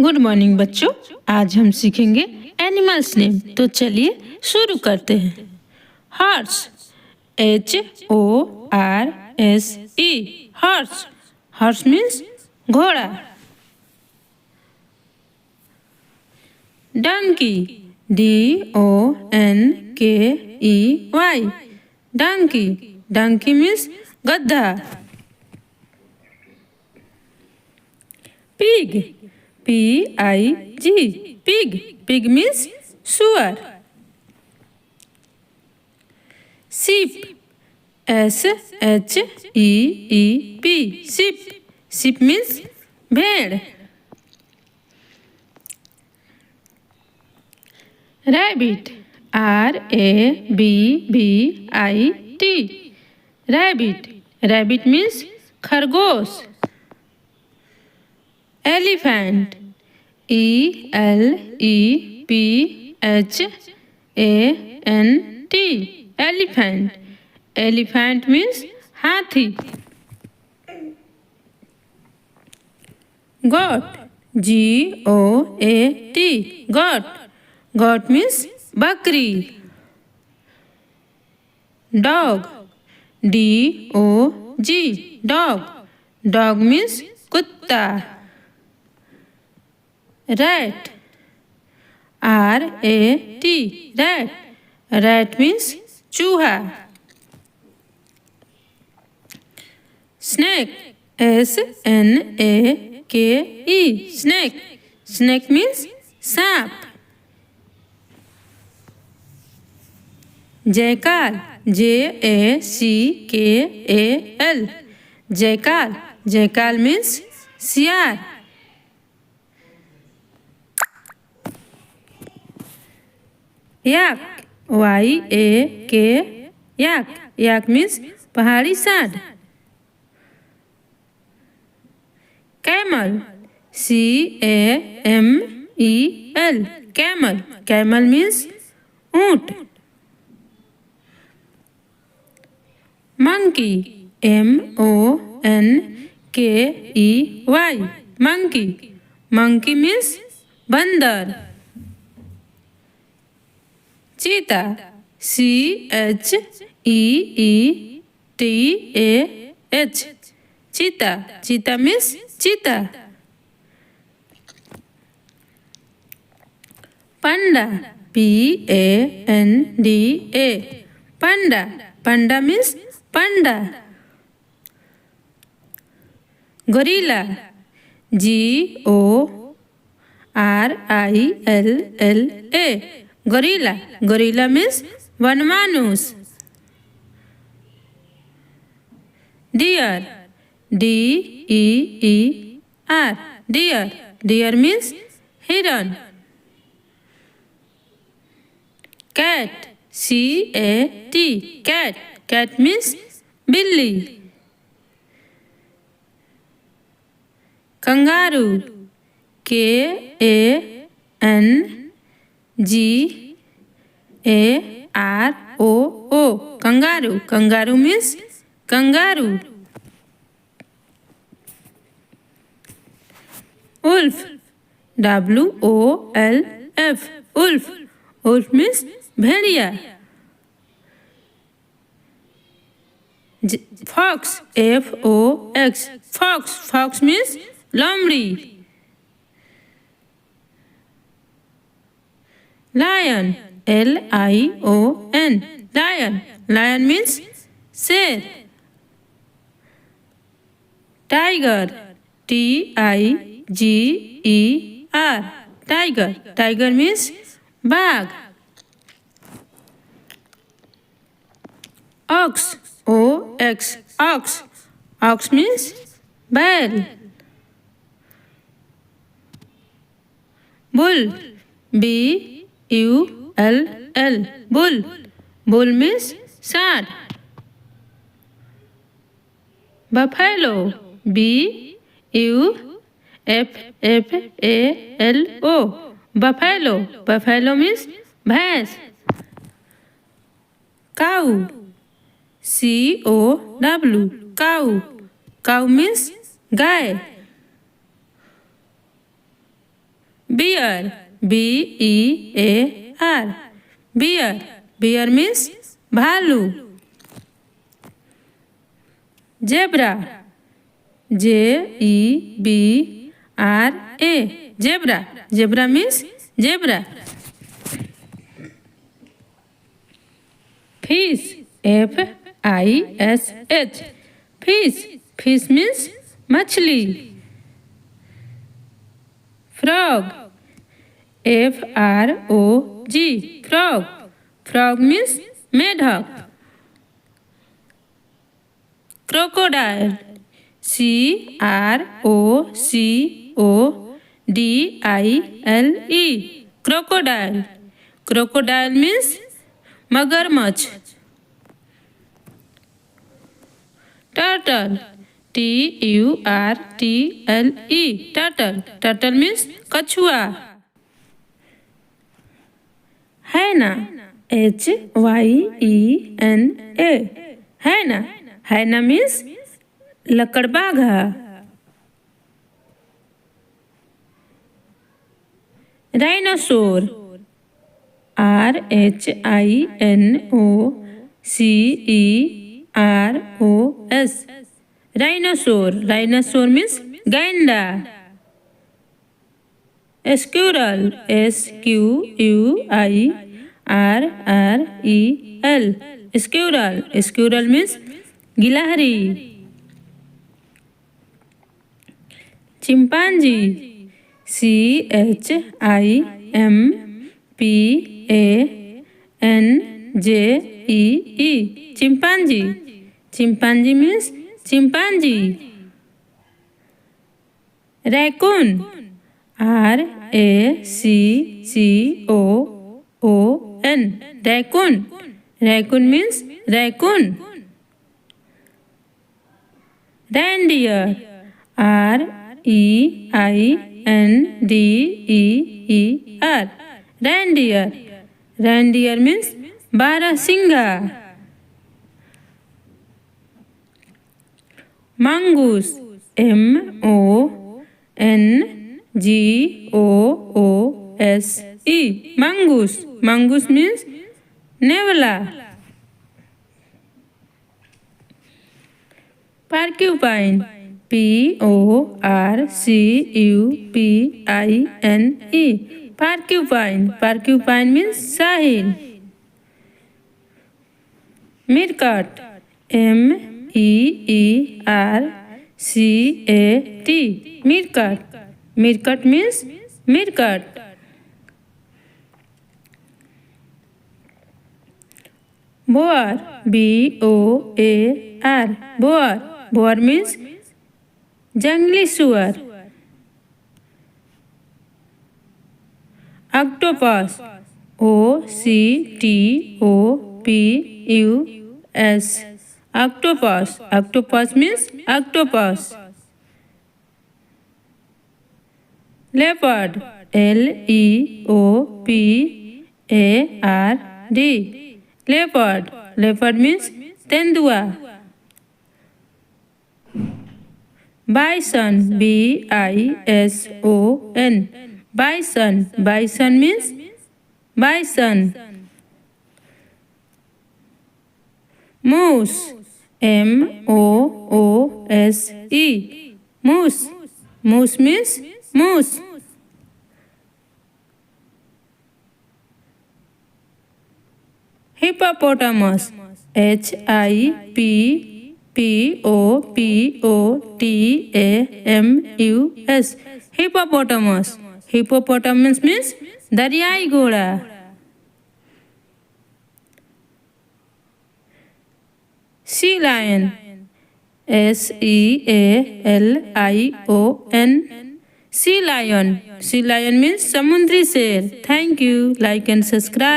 Good morning बच्चों। आज हम सीखेंगे एनिमल्स नेम। तो चलिए शुरू करते हैं। Horse, HORSE, horse. Horse means घोड़ा। डंकी, DONKEY, डंकी। डंकी मीन्स गधा। Pig, PIG, pig. Pig means सुअर। sheep, SHEEP, sheep। sheep means भेड़। rabbit, RABBIT, rabbit। rabbit means खरगोश। elephant, ELEPHANT, elephant। elephant means हाथी। goat, GOAT, goat। goat means बकरी। dog, DOG, dog। dog means कुत्ता। rat, RAT, rat। rat means चूहा। snake, SNAKE, snake। snake means सांप। जयकाल, JACKAL, जयकाल। जयकाल means सियार। yak, YAK, yak। yak means पहाड़ी सांड। camel, CAMEL, camel। camel means ऊंट। monkey, MONKEY, monkey। monkey means बंदर। चीता, CHEETAH, चीता। चीता means चीता। panda, PANDA, panda। panda means panda। gorilla, GORILLA, gorilla। gorilla means वनमानुष। deer, DEER, deer। deer means हिरन। cat, CAT, cat। cat means बिल्ली। Kangaroo, KANGAROO, kangaroo. Kangaroo means kangaroo. wolf, WOLF, wolf। wolf means भेड़िया। fox, FOX, fox। fox means लोमड़ी। lion, LION, lion। lion means शेर। tiger, TIGER, tiger। tiger means बाघ। ox, OX, ox। ox means बैल। bull, BULL, bull। bull means सांड। buffalo, BUFFALO, buffalo। buffalo means भैंस। cow, COW, cow। cow means गाय। bear, bear, bear, bear means भालू. zebra, zebra, zebra, zebra means zebra. Fish, fish, fish, fish means मछली. Frog, frog, frog, frog means मेढक. Crocodile, crocodile, crocodile, crocodile means मगरमच्छ. Turtle, turtle, turtle, turtle means कछुआ. hyena, hyena, hyena, hyena means लकड़बाघा. Rhinosaur, rhinoceros, rhinosaur, rhinosaur means gainda. Squirrel, squirrel, squirrel, squirrel means गिलहरी. Chimpanzee, chimpanzee, chimpanzee, chimpanzee means chimpanzee. Raccoon, raccoon, raccoon, raccoon means raccoon. Reindeer, reindeer, reindeer, reindeer means बारहसिंगा. Mongoose, mongoose, mongoose, mongoose means नेवला. Porcupine, porcupine, porcupine, porcupine means साहिल. Meerkat, meerkat, meerkat, meerkat means meerkat. Boar, boar, boar, boar means जंगली सुअर. Octopus, octopus, octopus, octopus means octopus. Leopard, leopard, leopard, leopard means तेंदुआ. Bison, bison, bison, bison means bison. Moose, moose, moose, moose means moose. Hippopotamus, hippopotamus, hippopotamus, hippopotamus means दरियाई घोड़ा. Sea lion, sealion, sea lion, sea lion means समुद्री शेर. Thank you. Like and subscribe.